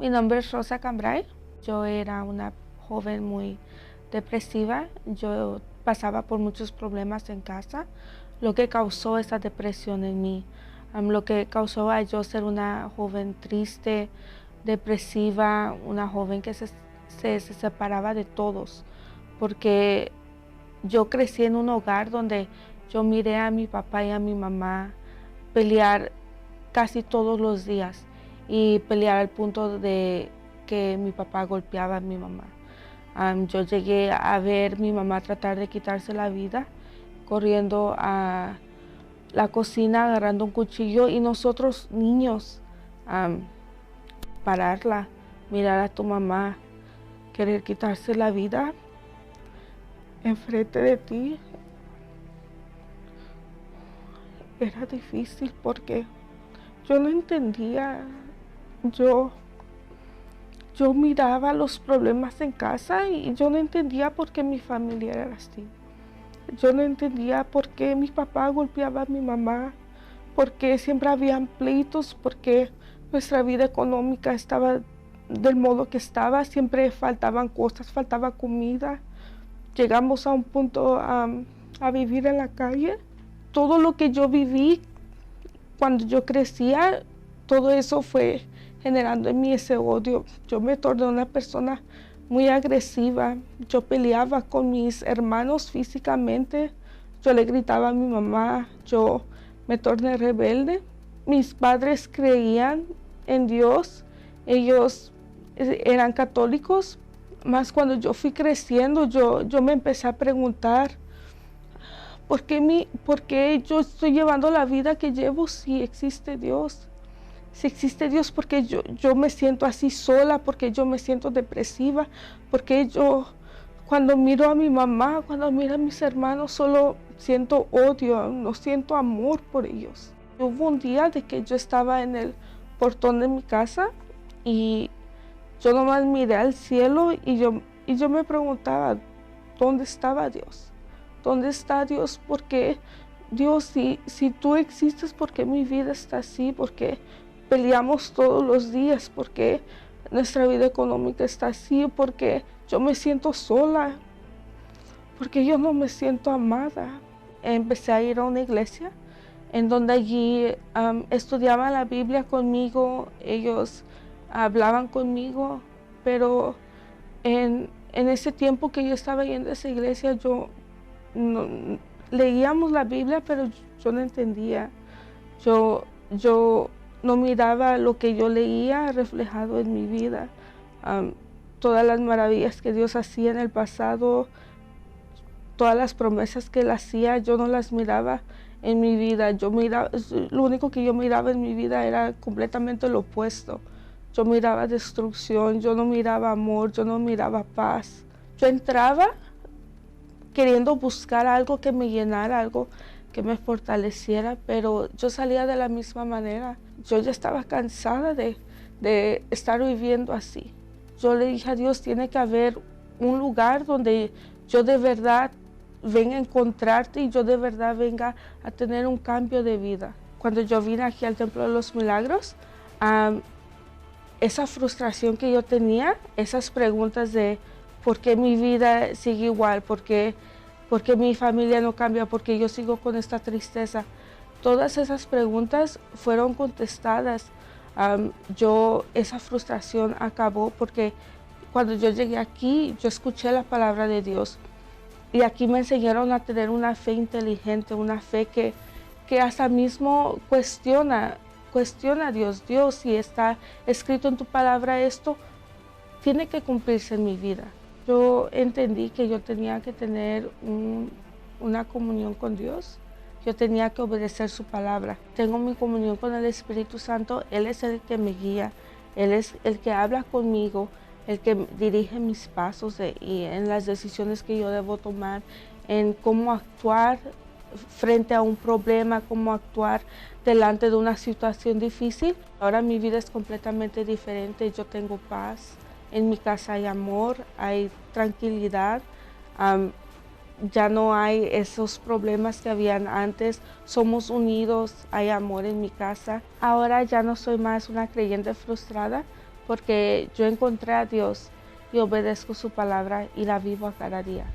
Mi nombre es Rosa Cambray. Yo era una joven muy depresiva. Yo pasaba por muchos problemas en casa, lo que causó esa depresión en mí. Lo que causó a yo ser una joven triste, depresiva, una joven que se separaba de todos, porque yo crecí en un hogar donde yo miré a mi papá y a mi mamá pelear casi todos los días y pelear al punto de que mi papá golpeaba a mi mamá. Yo llegué a ver a mi mamá tratar de quitarse la vida, corriendo a la cocina, agarrando un cuchillo, y nosotros niños pararla, mirar a tu mamá querer quitarse la vida enfrente de ti. Era difícil porque yo no entendía. Yo miraba los problemas en casa y yo no entendía por qué mi familia era así. Yo no entendía por qué mi papá golpeaba a mi mamá, por qué siempre habían pleitos, por qué nuestra vida económica estaba del modo que estaba, siempre faltaban cosas, faltaba comida. Llegamos a un punto a vivir en la calle. Todo lo que yo viví cuando yo crecía, todo eso fue generando en mí ese odio. Yo me torné una persona muy agresiva. Yo peleaba con mis hermanos físicamente. Yo le gritaba a mi mamá. Yo me torné rebelde. Mis padres creían en Dios. Ellos eran católicos. Más cuando yo fui creciendo, yo me empecé a preguntar, ¿por qué yo estoy llevando la vida que llevo si existe Dios? Si existe Dios, ¿por qué yo me siento así sola? ¿Por qué yo me siento depresiva? Porque yo, cuando miro a mi mamá, cuando miro a mis hermanos, solo siento odio, no siento amor por ellos. Hubo un día de que yo estaba en el portón de mi casa y yo nomás miré al cielo y yo me preguntaba, ¿dónde estaba Dios? ¿Dónde está Dios? ¿Por qué, Dios, si tú existes, por qué mi vida está así? ¿Por qué peleamos todos los días? ¿Por qué nuestra vida económica está así? ¿Por qué yo me siento sola? ¿Por qué yo no me siento amada? Empecé a ir a una iglesia en donde allí estudiaban la Biblia conmigo, ellos hablaban conmigo, pero en ese tiempo que yo estaba yendo a esa iglesia, leíamos la Biblia, pero yo no entendía. Yo no miraba lo que yo leía reflejado en mi vida. Todas las maravillas que Dios hacía en el pasado, todas las promesas que Él hacía, yo no las miraba en mi vida. Lo único que yo miraba en mi vida era completamente lo opuesto. Yo miraba destrucción, yo no miraba amor, yo no miraba paz. Yo entraba queriendo buscar algo que me llenara, algo que me fortaleciera, pero yo salía de la misma manera. Yo ya estaba cansada de estar viviendo así. Yo le dije a Dios, tiene que haber un lugar donde yo de verdad venga a encontrarte y yo de verdad venga a tener un cambio de vida. Cuando yo vine aquí al Templo de los Milagros, esa frustración que yo tenía, esas preguntas de por qué mi vida sigue igual, por qué mi familia no cambia, por qué yo sigo con esta tristeza, todas esas preguntas fueron contestadas. Esa frustración acabó porque cuando yo llegué aquí, yo escuché la palabra de Dios y aquí me enseñaron a tener una fe inteligente, una fe que hasta mismo cuestiona a Dios. Dios, si está escrito en tu palabra esto, tiene que cumplirse en mi vida. Yo entendí que yo tenía que tener una comunión con Dios. Yo tenía que obedecer su palabra. Tengo mi comunión con el Espíritu Santo. Él es el que me guía. Él es el que habla conmigo, el que dirige mis pasos y en las decisiones que yo debo tomar, en cómo actuar frente a un problema, cómo actuar delante de una situación difícil. Ahora mi vida es completamente diferente. Yo tengo paz. En mi casa hay amor, hay tranquilidad. Ya no hay esos problemas que habían antes. Somos unidos, hay amor en mi casa. Ahora ya no soy más una creyente frustrada, porque yo encontré a Dios y obedezco su palabra y la vivo a cada día.